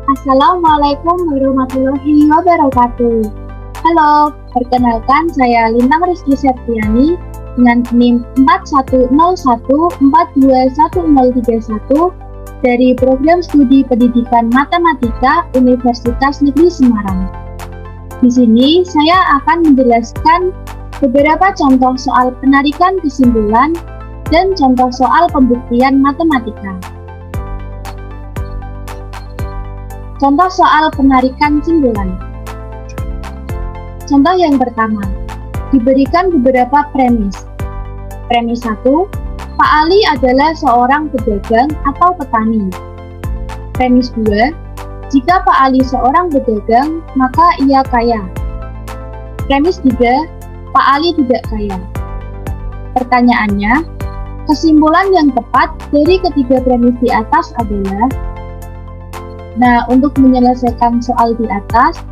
Assalamualaikum warahmatullahi wabarakatuh. Halo, perkenalkan saya Lintang Rizky Septiani dengan NIM 4101421031 dari Program Studi Pendidikan Matematika Universitas Negeri Semarang. Di sini saya akan menjelaskan beberapa contoh soal penarikan kesimpulan dan contoh soal pembuktian matematika. Contoh soal penarikan kesimpulan. Contoh yang pertama, diberikan beberapa premis. Premis 1, Pak Ali adalah seorang pedagang atau petani. Premis 2, jika Pak Ali seorang pedagang, maka ia kaya. Premis 3, Pak Ali tidak kaya. Pertanyaannya, kesimpulan yang tepat dari ketiga premis di atas adalah. Nah, untuk menyelesaikan soal di atas,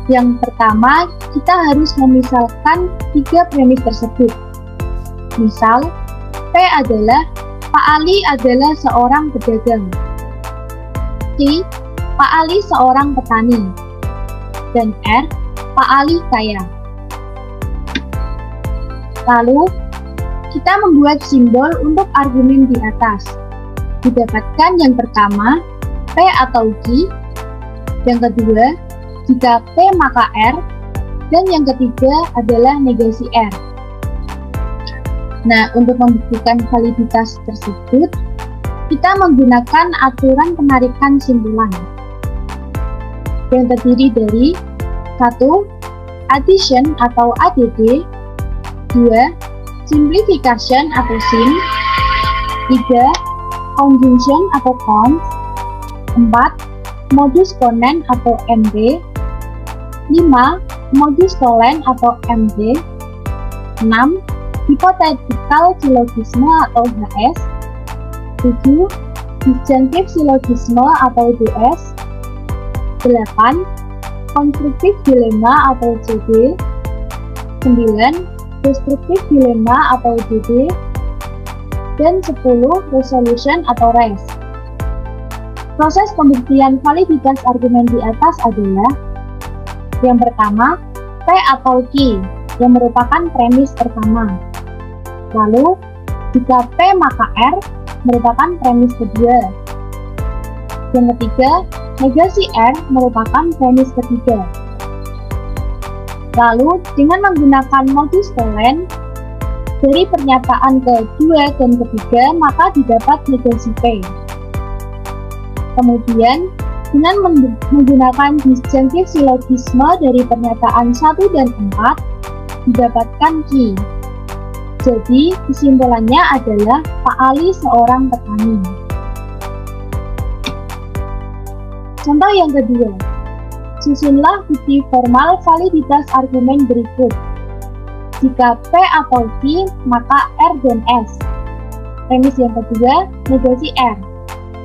yang pertama, kita harus memisalkan tiga premis tersebut. Misal, P adalah, Pak Ali adalah seorang pedagang. C, Pak Ali seorang petani. Dan R, Pak Ali kaya. Lalu, kita membuat simbol untuk argumen di atas. Didapatkan yang pertama, P atau Q, yang kedua, jika P maka R, dan yang ketiga adalah negasi R. Nah, untuk membuktikan validitas tersebut, kita menggunakan aturan penarikan simpulan, yang terdiri dari 1. Addition atau ADD, 2. Simplification atau SIM, 3. Conjunction atau CONJ, 4. Modus ponens atau MD, 5. Modus tollens atau MD, 6. Hypothetical syllogism atau HS, 7. Disjunctive syllogism atau DS, 8. Constructive dilemma atau CD, 9. Destructive dilemma atau DD, dan 10. Resolution atau RES. Proses pembuktian validitas argumen di atas adalah yang pertama, P atau Q, yang merupakan premis pertama. Lalu, jika P maka R, merupakan premis kedua. Yang ketiga, negasi R merupakan premis ketiga. Lalu, dengan menggunakan modus tollens, dari pernyataan kedua dan ketiga, maka didapat negasi P. Kemudian, dengan menggunakan disjunctive syllogism dari pernyataan 1 dan 4, didapatkan Q. Jadi, kesimpulannya adalah Pak Ali seorang petani. Contoh yang kedua, susunlah bukti formal validitas argumen berikut. Jika P atau Q, maka R dan S. Premis yang kedua, negasi R.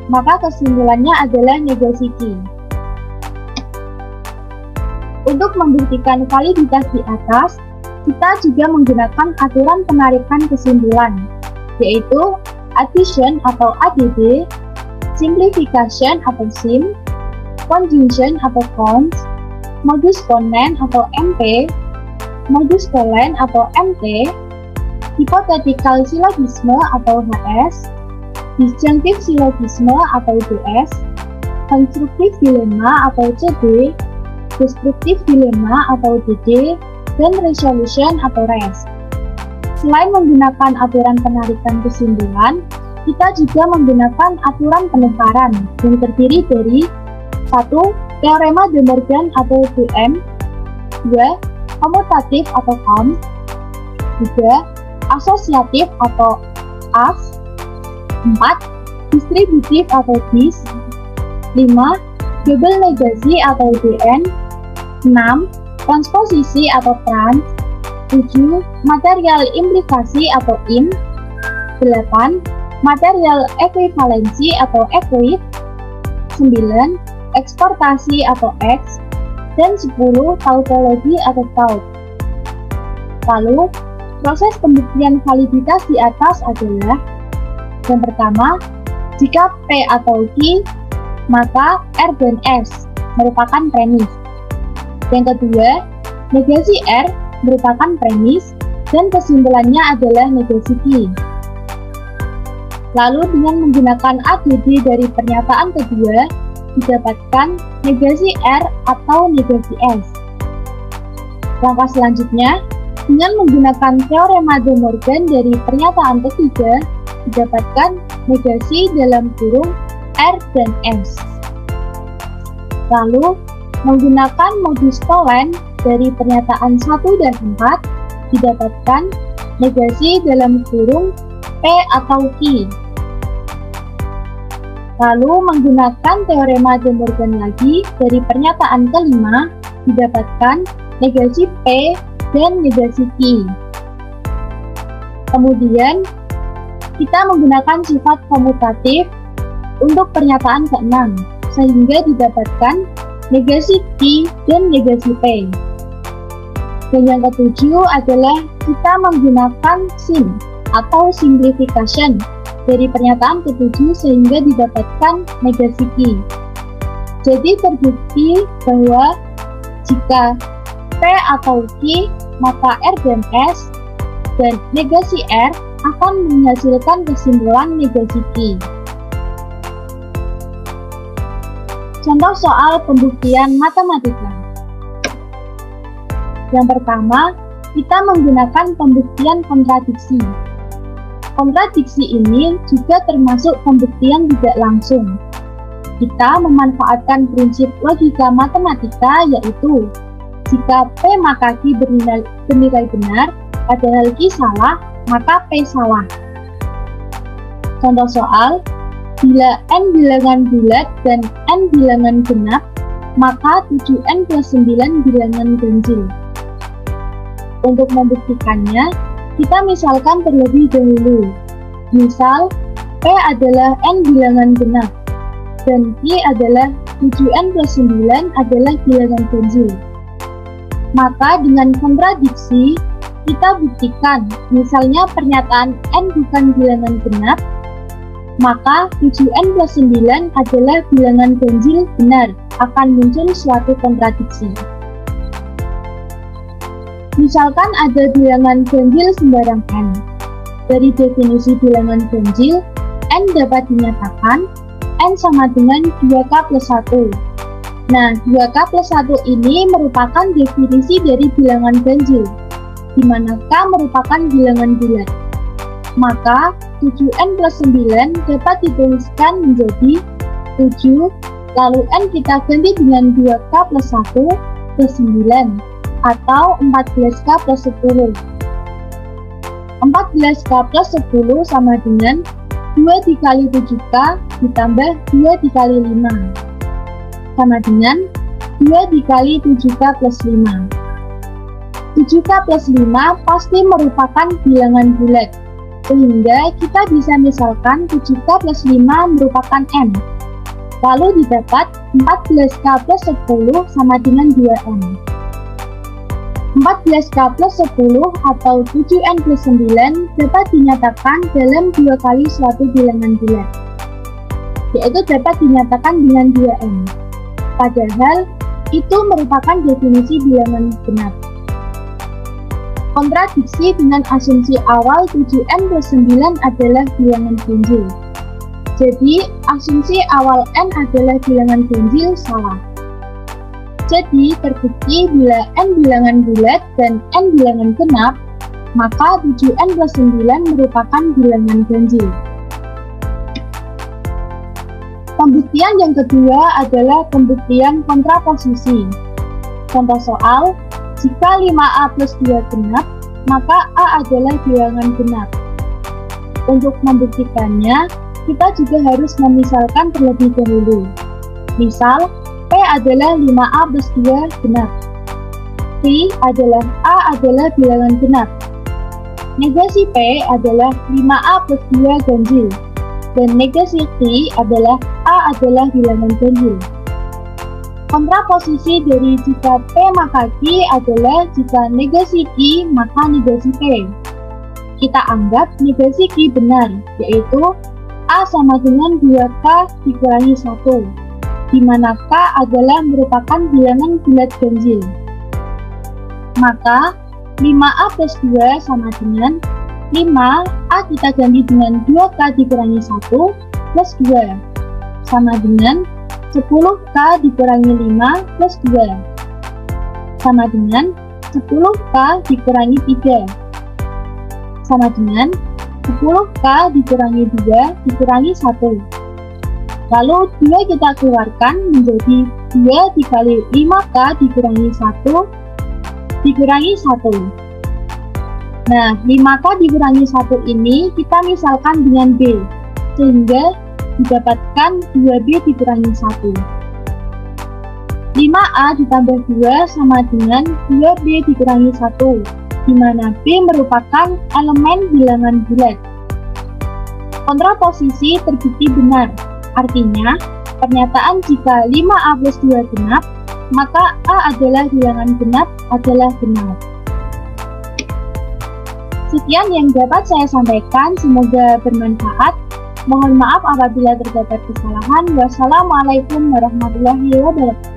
Maka kesimpulannya adalah negasi Q. Untuk membuktikan validitas di atas, kita juga menggunakan aturan penarikan kesimpulan, yaitu addition atau ADD, simplification atau SIM, conjunction atau CONJ, modus ponens atau MP, modus tollens atau MT, hypothetical syllogism atau HS, disjunctive syllogism atau DS, constructive dilemma atau CD, destructive dilemma atau DD, dan resolution atau RES. Selain menggunakan aturan penarikan kesimpulan, kita juga menggunakan aturan penemparan yang terdiri dari 1. Teorema De Morgan atau DM, 2. Komutatif atau COM, 3. Asosiatif atau AS, 4. Distributif atau DIS, 5. Double negasi atau DN, 6. Transposisi atau trans, 7. Material implikasi atau IM, 8. Material ekuivalensi atau equid, 9. Eksportasi atau X, dan 10. Tautologi atau taut. Lalu, proses pembuktian validitas di atas adalah yang pertama, jika P atau Q maka R dan S merupakan premis. Yang kedua, negasi R merupakan premis dan kesimpulannya adalah negasi Q. Lalu dengan menggunakan AGD dari pernyataan kedua, didapatkan negasi R atau negasi S. Langkah selanjutnya, dengan menggunakan teorema De Morgan dari pernyataan ketiga, didapatkan negasi dalam kurung R dan S. Lalu, menggunakan modus Tholen dari pernyataan 1 dan 4, didapatkan negasi dalam kurung P atau Q. Lalu, menggunakan teorema De Morgan lagi dari pernyataan kelima, didapatkan negasi P dan negasi Q. Kemudian, kita menggunakan sifat komutatif untuk pernyataan ke-6, sehingga didapatkan negasi Q dan negasi P. Dan yang ketujuh adalah kita menggunakan sim atau simplification dari pernyataan ketujuh sehingga didapatkan negasi Q. Jadi terbukti bahwa jika P atau Q, maka R dan S dan negasi R akan menghasilkan kesimpulan negasi Q. Contoh soal pembuktian matematika. Yang pertama, kita menggunakan pembuktian kontradiksi. Kontradiksi ini juga termasuk pembuktian tidak langsung. Kita memanfaatkan prinsip logika matematika, yaitu jika P maka Q bernilai benar, padahal Q salah, maka P salah. Contoh soal, bila N bilangan bulat dan N bilangan genap, maka 7N plus 9 bilangan ganjil. Untuk membuktikannya, kita misalkan terlebih dahulu. Misal, P adalah N bilangan genap, dan Q adalah 7N plus 9 adalah bilangan ganjil. Maka dengan kontradiksi, kita buktikan, misalnya pernyataan N bukan bilangan genap, maka 7N plus 9 adalah bilangan ganjil benar, akan muncul suatu kontradiksi. Misalkan ada bilangan ganjil sembarang N. Dari definisi bilangan ganjil, N dapat dinyatakan N sama dengan 2K plus 1. Nah, 2K plus 1 ini merupakan definisi dari bilangan ganjil, di mana K merupakan bilangan bulat. Maka 7N plus 9 dapat dituliskan menjadi 7, lalu N kita ganti dengan 2K plus 1 plus 9, atau 14K plus 10. 14K plus 10 sama dengan 2 dikali 7K ditambah 2 dikali 5, sama dengan 2 dikali 7K plus 5. 7K plus 5 pasti merupakan bilangan bulat, sehingga kita bisa misalkan 7K plus 5 merupakan M. Lalu didapat 14K plus 10 sama dengan 2M. 14K plus 10 atau 7N plus 9 dapat dinyatakan dalam 2 kali suatu bilangan bulat, yaitu dapat dinyatakan dengan 2M. Padahal, itu merupakan definisi bilangan genap. Kontradiksi dengan asumsi awal 7N plus 9 adalah bilangan ganjil. Jadi, asumsi awal N adalah bilangan ganjil salah. Jadi, terbukti bila N bilangan bulat dan N bilangan genap, maka 7N plus 9 merupakan bilangan ganjil. Pembuktian yang kedua adalah pembuktian kontraposisi. Contoh soal, jika 5A plus 2 genap, maka A adalah bilangan genap. Untuk membuktikannya, kita juga harus memisalkan terlebih dahulu. Misal, P adalah 5A plus 2 genap. P adalah A adalah bilangan genap. Negasi P adalah 5A plus 2 ganjil. Dan negasi Q adalah A adalah bilangan ganjil. Kontraposisi dari jika P maka Q adalah jika negasi Q maka negasi P. Kita anggap negasi Q benar, yaitu A sama dengan 2K dikurangi 1. di mana K adalah merupakan bilangan bulat ganjil. Maka 5A plus 2 sama dengan 5A kita ganti dengan 2K dikurangi 1 plus 2 sama dengan 10K dikurangi 5 plus 2 sama dengan 10K dikurangi 3 sama dengan 10K dikurangi 2 dikurangi 1. Lalu 2 kita keluarkan menjadi 2 dikali 5K dikurangi 1 dikurangi 1. Nah, 5K dikurangi 1 ini kita misalkan dengan B, sehingga didapatkan 2B dikurangi 1. 5A ditambah 2 sama dengan 2B dikurangi 1, di mana B merupakan elemen bilangan bulat. Kontraposisi terbukti benar, artinya pernyataan jika 5A plus 2 genap, maka A adalah bilangan genap adalah benar. Sekian yang dapat saya sampaikan, semoga bermanfaat. Mohon maaf apabila terdapat kesalahan. Wassalamualaikum warahmatullahi wabarakatuh.